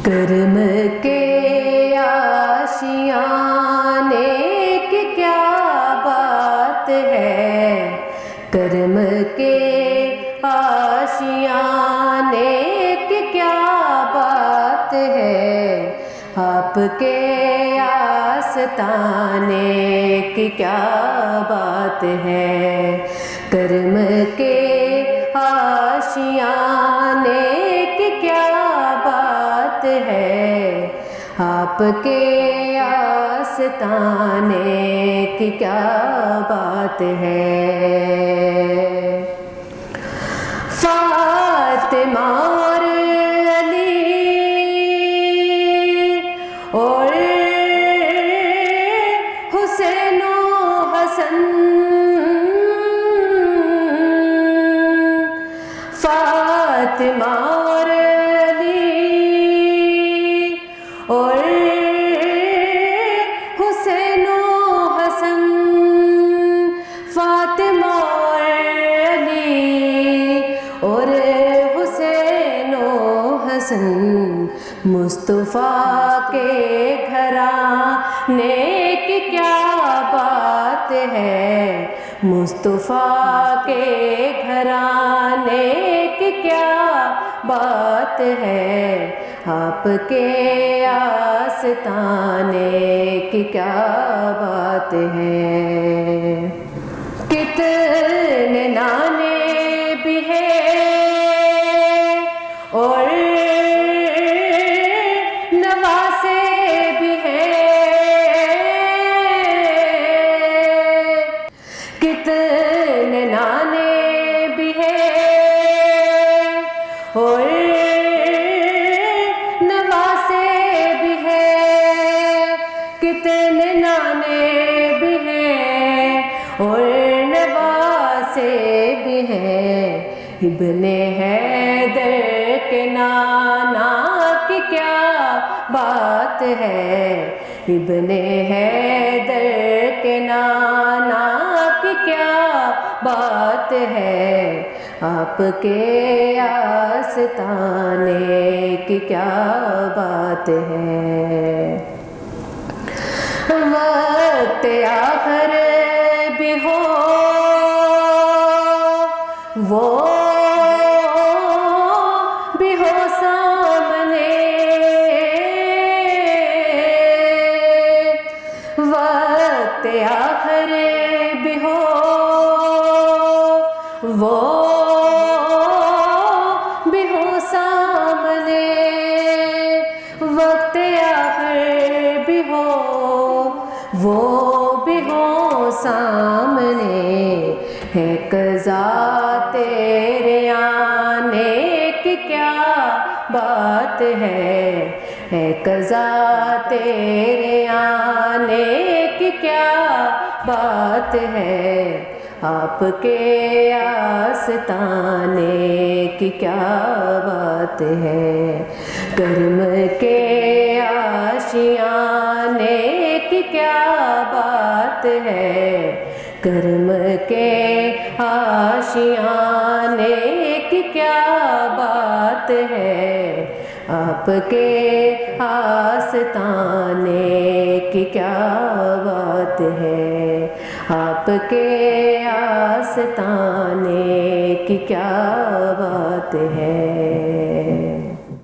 کرم کے آشیانے کی کیا بات ہے، کرم کے آشیانے کی کیا بات ہے، آپ کے آستانے کی کیا بات ہے، کرم کے آشیانے کی کیا بات ہے، آپ کے آستانے کی کیا بات ہے۔ فاطمہ اور علی اور حسین و حسن، فاطمہ اور علی اور حسین و حسن، فاطمہ اور علی اور حسین و حسن، مصطفیٰ کے گھرانے کی کیا بات ہے، مصطفیٰ کے گھرانے کی کیا بات ہے، آپ کے آستانے کی کیا بات ہے۔ کتنے نانے بھی ہیں اور نواسے بھی ہیں، کتنے نانے بھی ہیں اور نواسے بھی ہیں، کتنے نانے بھی ہیں اور نواسے بھی ہیں، ابن حیدر کے نانا کی کیا بات ہے، ابن حیدر کے نانا کی کیا بات ہے، آپ کے آستانے کی کیا بات ہے۔ وقت آخر بھی ہو وہ بھی ہو سامنے، وقت آخر بھی ہو وہ بھی ہو سامنے، وقت آخر بھی ہو وہ بھی ہو سامنے، ہے قضا تیرے آنے کی کیا بات ہے، ہے قضا تیرے آنے کی کیا بات ہے، آپ کے آستانے کی کیا بات ہے، کرم کے آشیانے کی کیا بات ہے، کرم کے آشیانے کی کیا بات ہے، آپ کے آستانے کی کیا بات ہے، آپ کے آستانے کی کیا بات ہے۔